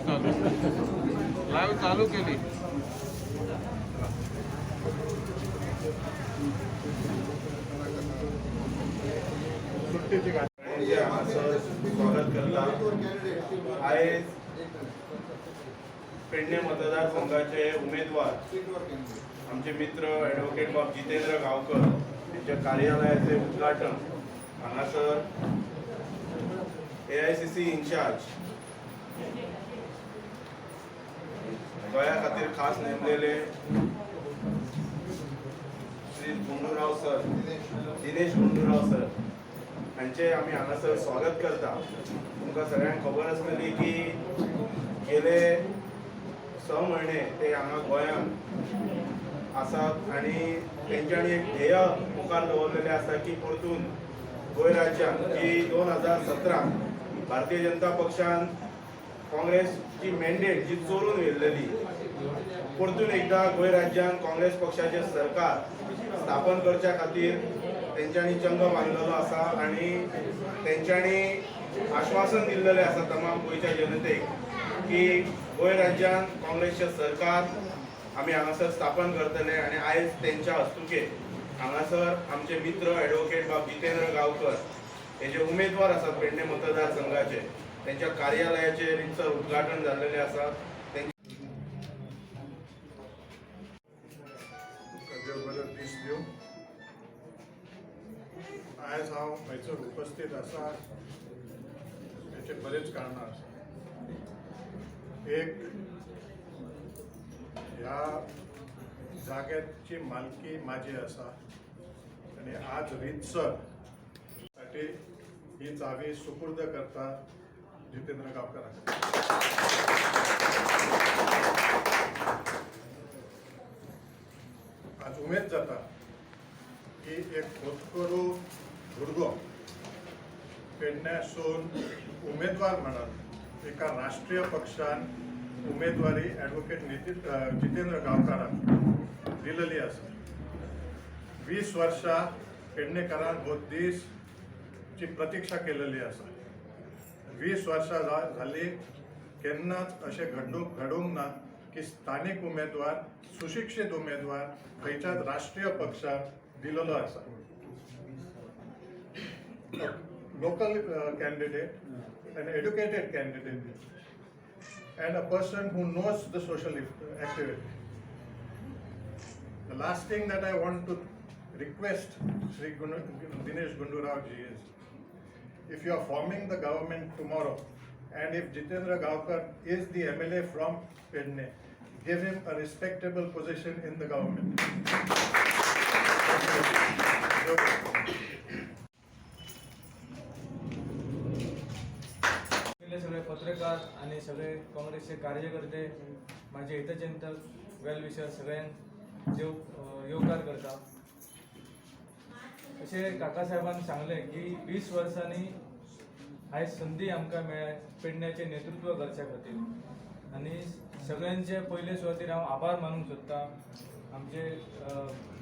Live चालू केली. स्वागत करता. आज पेडणे मतदारसंघाचे उमेदवार आमचे मित्र ॲडव्होकेट बाब जितेंद्र गावकर यांच्या कार्यालयाचे उद्घाटन हांगासर AICC इन्चार्ज गोया खातीर खास नेमलेले श्री गुंडूराव सर, दिनेश गुंडूराव सर हांचे आमी हांगासर स्वागत करता. तुमकां सगळ्यांक खबर आसतली की गेले 6 म्हयने ते हांगा गोंयांत आसात आनी तेंच्यांनी एक ध्येय मुखार दवरलेलें आसा की परतून गोंय राज्यांत जी 2017 भारतीय जनता पक्षान काँग्रेसची मॅन्डेट जी चोरून व्हेल्लेली परतून एकदा गोंय राज्यांत काँग्रेस पक्षाचें सरकार स्थापन करच्या खातीर तेंच्यांनी चंग बांदलेलो आसा आनी तेंच्यांनी आश्वासन दिल्लेलें आसा तमाम गोंयच्या जनतेक की गोंय राज्यांत काँग्रेसचें सरकार आमी हांगासर स्थापन करतले. आनी आयज तेंच्या हस्तुके हांगासर आमचे मित्र ॲडव्होकेट बाब जितेंद्र गावकर हे जे उमेदवार आसात पेडणे मतदारसंघाचे त्यांच्या कार्यालयाचे रितसर उद्घाटन जाल्लेलें आसा. आज हांव थंयसर उपस्थित आसा हेचे बरेच कारणां आसा. एक ह्या जाग्याची मालकी माझी आसा आनी आज रितसर साठी ही चावी सुपूर्द करता जितेंद्र गावकराक. आज उमेद जाता की एक होतकरू भुरगो पेडण्यासून उमेदवार म्हणून एका राष्ट्रीय पक्षान उमेदवारी ॲडव्होकेट जितेंद्र गावकराक दिलेली आसा. 20 वर्सां पेडणेकारान हो दीसची प्रतीक्षा केलेली आसा. 20 वर्सां जाली केन्नाच अशें घडूंक ना की स्थानीक उमेदवार सुशिक्षीत उमेदवार खंयच्याच राष्ट्रीय पक्षाक दिलेलो आसा. Local candidate, an educated candidate, and a person who knows the social activity. The last thing that I want to request Sri Dinesh Gundurao ji is, if you are forming the government tomorrow, and if Jitendra Gaokar is the MLA from Pedne, give him a respectable position in the government. सगळे पत्रकार आणि सगळे काँग्रेसचे कार्यकर्ते माझे हितचिंतक well wisher सगळ्यांक येवकार करता. अशे काका साहेबांनी सांगले की 20 वर्सांनी आयज संदी आमकां मेळ्ळ्या पेडण्याचें नेतृत्व करच्या खातीर. आनी सगळ्यांचे पयले सुवातेर हांव आभार मानूंक सोदता आमचे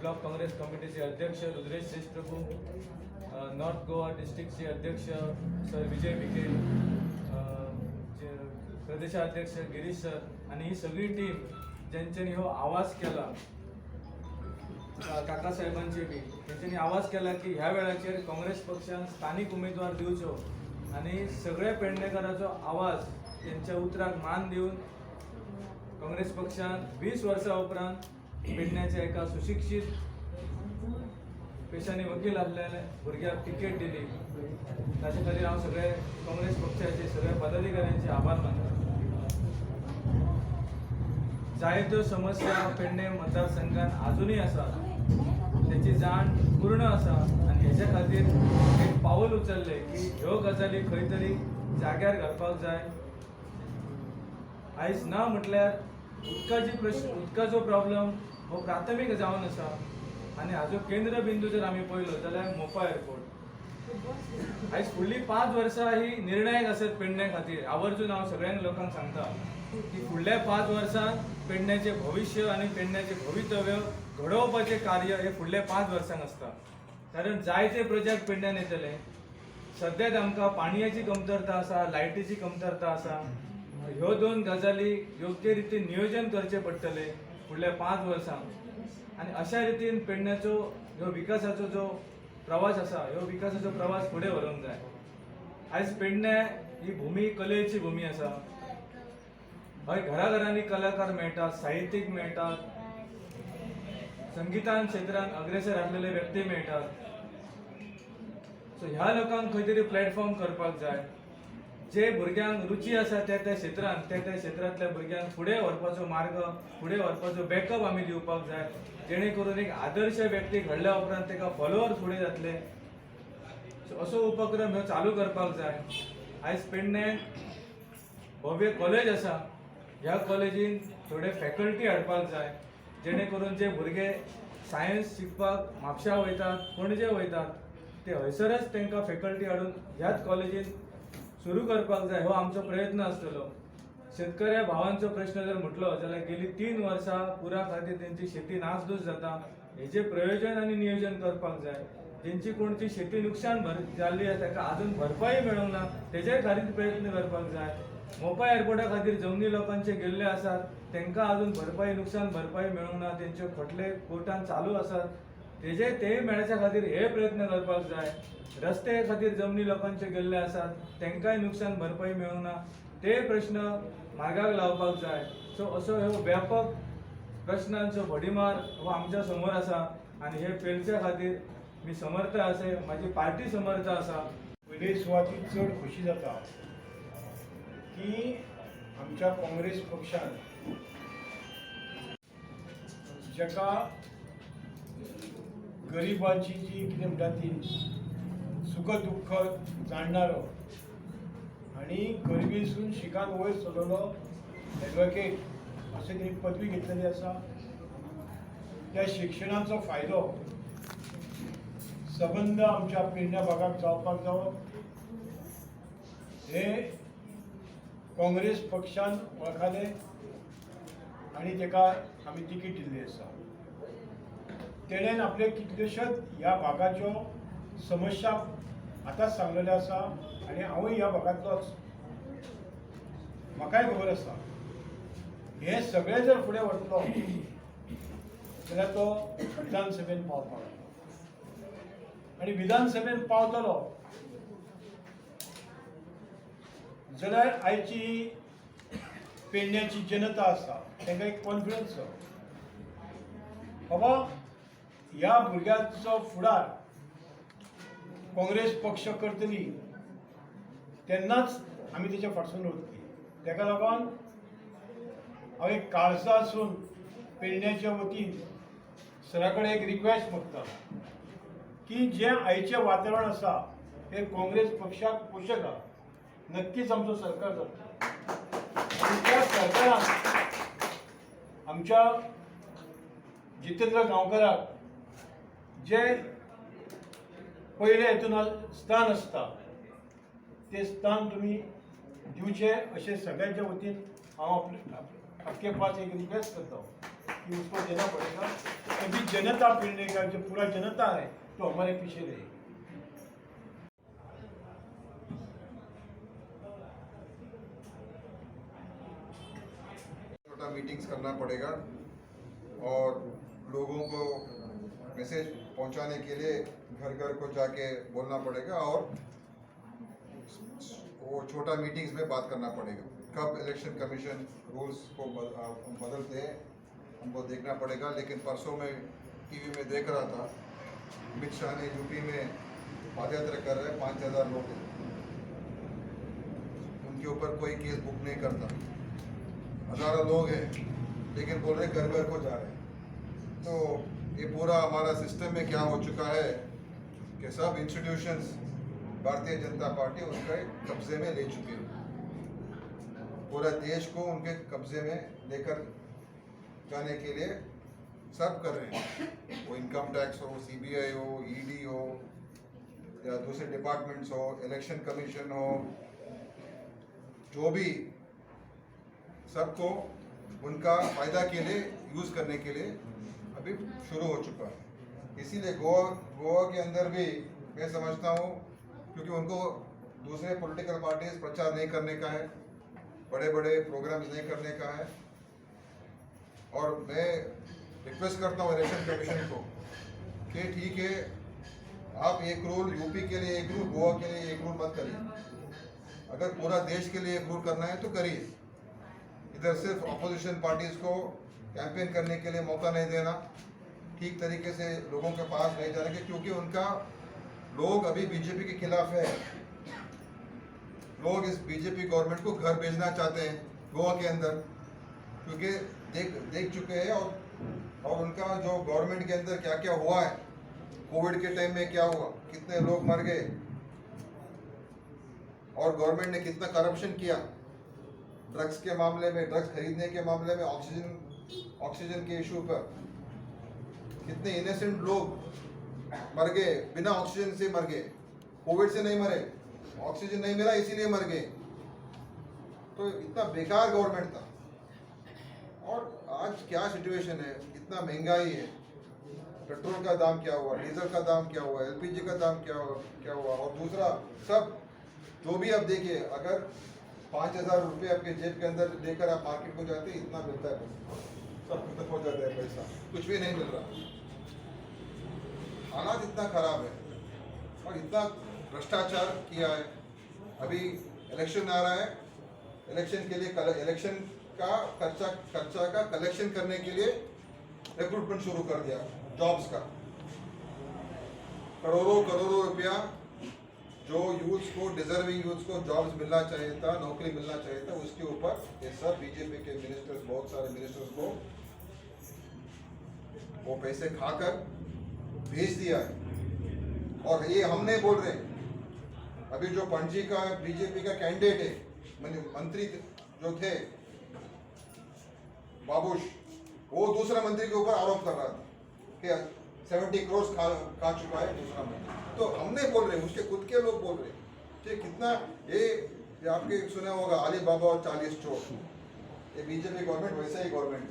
ब्लॉक काँग्रेस कमिटीचे अध्यक्ष रुद्रेश श्रेष्ठप्रभू, नॉर्थ गोवा डिस्ट्रिक्टचे अध्यक्ष सर विजय विखे, प्रदेशाध्यक्ष गिरीश सर आणि ही सगळी टीम ज्यांच्यानी हो आवाज केला, काका साहेबांचे बी त्यांच्यानी आवाज केला की ह्या वेळाचेर काँग्रेस पक्षान स्थानिक उमेदवार दिवचो आणि सगळ्या पेडणेकाराचो आवाज त्यांच्या उतराक मान दिवन काँग्रेस पक्षान 20 वर्सां उपरांत पेडण्याच्या एका सुशिक्षीत पेशांनी वकील आसलेल्या भुरग्याक तिकेट दिली. ताचे खातीर हांव सगळे काँग्रेस पक्षाचे सगळ्या पदाधिकाऱ्यांचे आभार मानता. जायत्यो समस्या पेडणे मतदारसंघात अजूनही आसा, त्याची जाण पूर्ण आसा आनी हेच्या खातीर एक पावल उचलले की ह्यो गजाली खंय तरी जाग्यार घालपाक जाय. आयज ना म्हटल्यार उदकाचो प्रॉब्लेम हो प्राथमीक जावन आसा आनी हाजो केंद्र बिंदू जर आमी पळयलो जाल्यार मोपा एअरपोर्ट. आयज फुडली 5 वर्सां ही निर्णायक आसत पेडणे खातीर. आवर्जून हांव सगळ्यांक लोकांक सांगता की फुडल्या 5 वर्सांत पेडण्याचें भविष्य आनी पेडण्याचें भवितव्य घडोवपाचें कार्य हे फुडल्या 5 वर्सांक आसता. कारण जायते प्रोजेक्ट पेडण्यान येतले. सद्याक आमकां पाणयाची कमतरता आसा, लायटीची कमतरता आसा. ह्यो दोन गजाली योग्य रीतीन नियोजन करचे पडटले फुडल्या 5 वर्सांक आणि अशा रीतीन पेडण्याचो ह्यो विकासाचो जो प्रवास आसा ह्यो विकासाचो प्रवास फुडें व्हरूंक जाय. आयज पेडणे ही भूमी कलेची भूमी आसा. हय घराघरांनी कलाकार मेळटात, साहित्यीक मेळटात, संगीतान क्षेत्रांत अग्रेसर आसलेले व्यक्ती मेळटात. सो ह्या लोकांक खंय तरी प्लॅटफॉर्म करपाक जाय. जे भुरग्यांक रुची आसा त्या क्षेत्रांत त्या क्षेत्रांतल्या भुरग्यांक फुडें व्हरपाचो मार्ग, फुडें व्हरपाचो बॅकअप आमी दिवपाक जाय, जेणे करून एक आदर्श व्यक्ती घडल्या उपरांत ताका फॉलोअर्स फुडें जातले. सो असो उपक्रम ह्यो चालू करपाक जाय. आयज पेडण्यान भव्य कॉलेज आसा. ह्या कॉलेजीन थोडे फॅकल्टी हाडपाक जाय, जेणे करून जे भुरगे सायन्स शिकपाक म्हापशा वयतात, पणजे वयतात, ते हयसरच तांकां फॅकल्टी हाडून ह्याच कॉलेजीन सुरू करपाक जाय. हो आमचो प्रयत्न आसतलो. शेतकऱ्या भावांचो प्रश्न जर म्हटलो जाल्यार गेली 3 वर्सां पुरा खातीर तेंची शेती नासधूस जाता. हेजे प्रयोजन आनी नियोजन करपाक जाय. जेंची कोणची शेती नुकसान जाल्ली आसा ताका अजून भरपाई मेळोंक ना, तेजेय खातीर प्रयत्न करपाक जाय. मोपा एअरपोर्टा खातीर जमनी लोकांचे गेल्ले आसात, तांकां अजून भरपाई नुकसान भरपाई मेळोंक ना, तेंचे खटले कोर्टान चालू आसात, तेय मेळच्या खातीर हे प्रयत्न करपाक जाय. रस्ते खातीर जमनी लोकांचे गेल्ले आसात, तांकांय नुकसान भरपाई मेळोंक ना, ते प्रश्न मार्गाक लावपाक जाय. सो असो ह्यो व्यापक प्रश्नांचो भडीमार हो आमच्या समोर आसा आनी हे पेलच्या खातीर मी समर्थ आसा, माझी पार्टी समर्थ आसा. पयले सुवातीक चड खोशी जाता की आमच्या काँग्रेस पक्षान जाका गरिबांची जी कितें म्हणटा ती सुख दुःख जाणणारो आणि गरिबीसून शिकान वयर सरलो एडवोकेट अशें तेणी पदवी घेतलेली आसा. त्या शिक्षणाचो फायदो सबंद आमच्या पेडण्या भागाक जावपाक जावो हे काँग्रेस पक्षान वळखले आणि ताका आमी तिकीट दिल्ली आसा. तेणेन आपले कितल्योश्योच ह्या भागाच्यो समस्या आतांच सांगलेल्यो आसा आनी हांवूय ह्या भागांतलोच. म्हाकाय खबर आसा हे सगळे जर फुडें व्हरतलो जाल्यार तो विधानसभेन पावपाक आनी विधानसभेन पावतलो जाल्यार आयची पेडण्याची जनता आसा तांकां एक कॉन्फिडन्स आसा बाबा ह्या भुरग्याचो फुडार काँग्रेस पक्ष करतली तेन्नाच आमी तेच्या फाटसून उरतली. ताका लागून हांव एक काळजा आसून पेडण्याच्या वतीन सरा कडेन एक रिक्वेस्ट मागता की जे आयचें वातावरण आसा हे काँग्रेस पक्षाक पोशक आहा. नक्कीच आमचो सरकार जाता आनी त्या सरकारान आमच्या जितेंद्र गांवकाराक जे पयले हेतून स्थान आसता ते स्थान तुमी दिवचे अशें सगळ्यांच्या वतीन हांव आपके पास एक रिक्वेस्ट करता कि उसको देना पड़ेगा. अभी जनता पेड़ने का जो पूरा जनता है तो हमारे पीछे रहेगी. छोटा मीटिंग्स करना पड़ेगा और लोगों को मैसेज पहुंचाने के लिए घर घर को जाके बोलना पड़ेगा और वो छोटा मीटिंग्स में बात करना पड़ेगा. कब इलेक्शन कमीशन रूल्स को बदलते हैं हमको देखना पड़ेगा. लेकिन परसों में टीवी में देख रहा था अमित शाह ने यूपी में पदयात्रा कर रहे 5000 लोग हैं, उनके ऊपर कोई केस बुक नहीं करता. हजारों लोग हैं लेकिन बोल रहे घर घर को जा रहे हैं. तो ये पूरा हमारा सिस्टम में क्या हो चुका है कि सब इंस्टीट्यूशंस भारतीय जनता पार्टी उसके कब्जे में ले चुके हैं. पूरा देश को उनके कब्जे में लेकर जाने के लिए सब कर रहे हैं. वो इनकम टैक्स हो, सीबीआई हो, ईडी हो या दूसरे डिपार्टमेंट्स हो, इलेक्शन कमीशन हो, जो भी सबको उनका फ़ायदा के लिए यूज़ करने के लिए अभी शुरू हो चुका है. इसीलिए गोवा के अंदर भी मैं समझता हूँ क्योंकि उनको दूसरे पॉलिटिकल पार्टीज प्रचार नहीं करने का है, बड़े बड़े प्रोग्राम्स नहीं करने का है। और मैं रिक्वेस्ट करता हूँ इलेक्शन कमीशन को कि ठीक है, आप एक रूल यूपी के लिए एक रूल, गोवा के लिए एक रूल मत करिए। अगर पूरा देश के लिए एक रूल करना है तो करिए। इधर सिर्फ अपोजिशन पार्टीज को कैंपेन करने के लिए मौका नहीं देना, ठीक तरीके से लोगों के पास नहीं जाने के, क्योंकि उनका लोग अभी बीजेपी के खिलाफ है। लोग इस बीजेपी गवर्नमेंट को घर भेजना चाहते हैं गोवा के अंदर, क्योंकि देख चुके हैं और उनका जो गवर्नमेंट के अंदर क्या क्या हुआ है, कोविड के टाइम में क्या हुआ, कितने लोग मर गए और गवर्नमेंट ने कितना करप्शन किया ड्रग्स के मामले में, ड्रग्स खरीदने के मामले में, ऑक्सीजन के इशू पर कितने इनोसेंट लोग मर गए, बिना ऑक्सीजन से मर गए, कोविड से नहीं मरे, ऑक्सीजन नहीं मिला इसीलिए मर गए। तो इतना बेकार गवर्नमेंट था। और आज क्या सिचुएशन है, इतना महंगाई है, पेट्रोल का दाम क्या हुआ, डीजल का दाम क्या हुआ, एलपीजी का दाम क्या हुआ और दूसरा सब जो भी आप देखिए, अगर 5,000 रुपये आपके जेब के अंदर लेकर आप मार्केट को जाते हैं, इतना मिलता है पैसा, सब खत्म हो जाता है पैसा, कुछ भी नहीं मिल रहा। हालात इतना खराब है और इतना भ्रष्टाचार किया है। अभी इलेक्शन आ रहा है, इलेक्शन के लिए इलेक्शन का खर्चा का कलेक्शन करने के लिए रिक्रूटमेंट शुरू कर दिया जॉब्स का। करोड़ों रुपया जो यूथ्स को, डिजर्विंग यूथ्स को जॉब्स मिलना चाहिए था, नौकरी मिलना चाहिए था, उसके ऊपर ये सब बीजेपी के मिनिस्टर्स, बहुत सारे मिनिस्टर्स को वो पैसे खाकर भेज दिया है। और ये हम नहीं बोल रहे, अभी जो पणजी का बीजेपी का कैंडिडेट है, मंत्री जो थे बाबूश, वो दूसरा मंत्री के ऊपर आरोप कर रहा था कि 70 करोड़ खा चुका है दूसरा मंत्री। तो हम नहीं बोल रहे, उसके खुद के लोग बोल रहे कि कितना ये आपके सुना होगा अलीबाबा और 40 चोर, ये बीजेपी गवर्नमेंट वैसा ही गवर्नमेंट।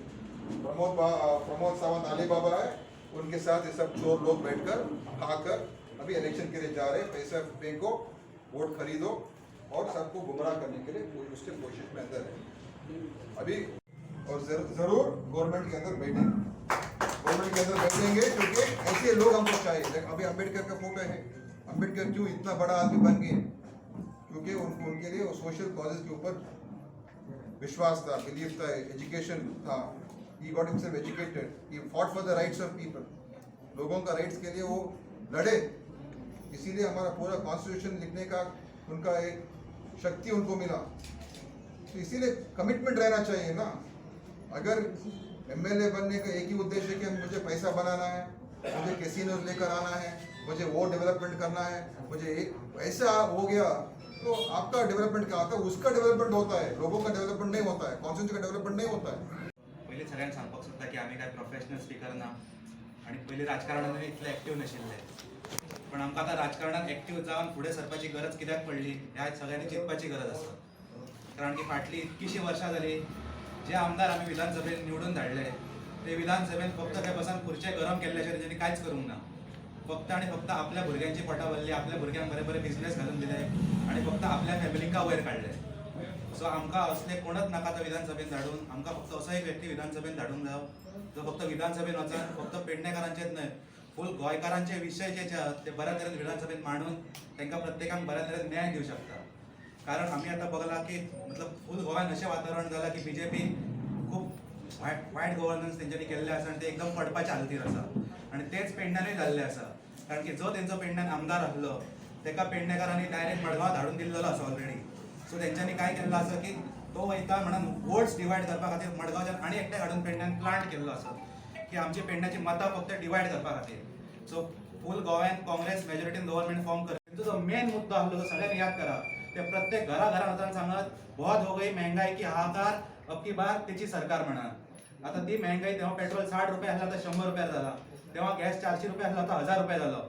प्रमोद सावंत अलीबाबा है, उनके साथ ये सब चोर लोग बैठकर खाकर अभी इलेक्शन के लिए जा रहे हैं, पैसा फेंको, वोट खरीदो और सबको गुमराह करने के लिए उसके कोशिश में अंदर है अभी। और जरूर गवर्नमेंट के अंदर बैठेंगे क्योंकि ऐसे लोग हमको चाहिए। अभी अम्बेडकर का फोटो है, अम्बेडकर क्यों इतना बड़ा आदमी बन गए, क्योंकि उनके लिए सोशल कॉजेज के ऊपर विश्वास था, बिलीव था, एजुकेशन था। He got himself educated. He fought for the rights of people. लोगों का राइट्स के लिए वो लड़े, इसीलिए हमारा पूरा कॉन्स्टिट्यूशन लिखने का उनका एक शक्ति उनको मिला। तो इसीलिए कमिटमेंट रहना चाहिए ना। अगर एमएलए बनने का एक ही उद्देश्य है कि मुझे पैसा बनाना है, मुझे कैसीनो लेकर आना है, मुझे वो डेवलपमेंट करना है, मुझे एक ऐसा हो गया, तो आपका डेवलपमेंट क्या होता है? उसका डेवलपमेंट होता है, लोगों का डेवलपमेंट नहीं होता है, कॉन्स्टिट्यूशन का डेवलपमेंट नहीं होता है। पहिले सगळ्यांक सांगपाक सोदता की आमी काय प्रोफेशनल स्पीकर ना आणि पयलीं राजकारणांत इतले एक्टीव नाशिल्ले, पण आमकां आतां राजकारणांत एक्टीव जावन फुडें सरपाची गरज कित्याक पडली ह्या सगळ्यांनी चिंतपाची गरज आसा। कारण की फाटली इतकीशी वर्सां जाली, जे आमदार आमी विधानसभेत निवडून धाडले ते विधानसभेत फक्त काय बसून खुर्चे गरम केल्ल्याशिवाय तेंच्यांनी कांयच करूंक ना। फक्त आनी फक्त आपल्या भुरग्यांची पोटां भरली, आपल्या भुरग्यांक बरे बरे बिझनेस घालून दिले आणि फक्त आपल्या फॅमिलींका वयर काडले। सो आमकां असले कोणच नाका तो विधानसभेत धाडून, आमकां फक्त असो एक व्यक्ती विधानसभेत धाडूंक जाय जो फक्त विधानसभेत वचून फक्त पेडणेकारांचेच न्हय, फूल गोंयकारांचे विशय जे आसात ते बऱ्या तरेन विधानसभेत मांडून तांकां प्रत्येकाक बऱ्या तरेन न्याय दिवंक शकता। कारण आमी आतां बघला की मतलब फूल गोंयान अशें वातावरण जालां की बीजेपी खूब वायट गव्हर्नन्स तेंच्यांनी केल्लें आसा आनी ते एकदम पडपाच्या हालतीर आसा आनी तेच पेडण्यानूय जाल्लें आसा। कारण की जो तेंचो पेडण्यान आमदार आसलो ताका पेडणेकारांनी डायरेक्ट मडगांव धाडून दिल्लो आसा ऑलरेडी। सो तेंच्यांनी काय केल्लो आसा की तो वयता म्हणून वोट्स डिवायड करपा खातीर मडगांवच्यान आनी एकटे हाडून पेडण्यान प्लांट केल्लो आसा की आमची पेडण्याची मतां फक्त डिवायड करपा खातीर। सो फूल गोव्यान काँग्रेस मेजॉरिटीन गव्हर्नमेंट फॉर्म करता, जो मेन मुद्दो आसलो तो सगळ्यांनी याद करा, ते प्रत्येक घरा वचून सांगत बहुत हो गई महंगाई की हाहाकार, अब की बार तेची सरकार म्हणा। आता ती महंगाई तेव्हा पेट्रोल 60 रुपये आसला तर 100 रुपयार जाला, तेव्हा गॅस 400 रुपये आसला तर 1000 रुपये जालो।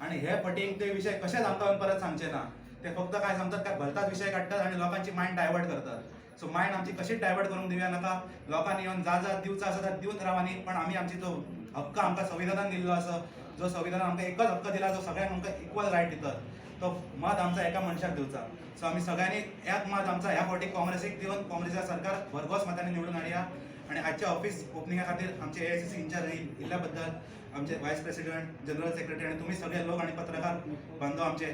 आणि हे पटींग ते विषय कशेच आमकां परत सांगचे ना, ते फक्त काय सांगतात काय भलताच विषय काढतात आणि लोकांची माइंड डायवर्ट करतात। सो माइंड आमची कशीच डायवर्ट करून दिव्या नका, लोकांनी येऊन जा दिवचा आसा तर दिवन रावानी, पण आम्ही आमची जो हक्क आमकां संविधानान दिल्लो आसा, जो संविधानान आमकां एकच हक्क दिला जो सगळ्यांक आमकां इक्वल रायट दितात, तो मत आमचा एका मनशाक दिवचा. सो आम्ही सगळ्यांनी एक मत आमचा ह्या फावटी काँग्रेसीक दिवन काँग्रेसच्या सरकार भरघोस मतांनी निवडून हाडया. आणि आजच्या ऑफिस ओपनिंगा खातीर आमचे AICC इंचार्ज इल्ल्या बद्दल आमचे व्हायस प्रेसिडेंट, जनरल सेक्रेटरी आणि तुम्ही सगळे लोक आणि पत्रकार बांधव आमचे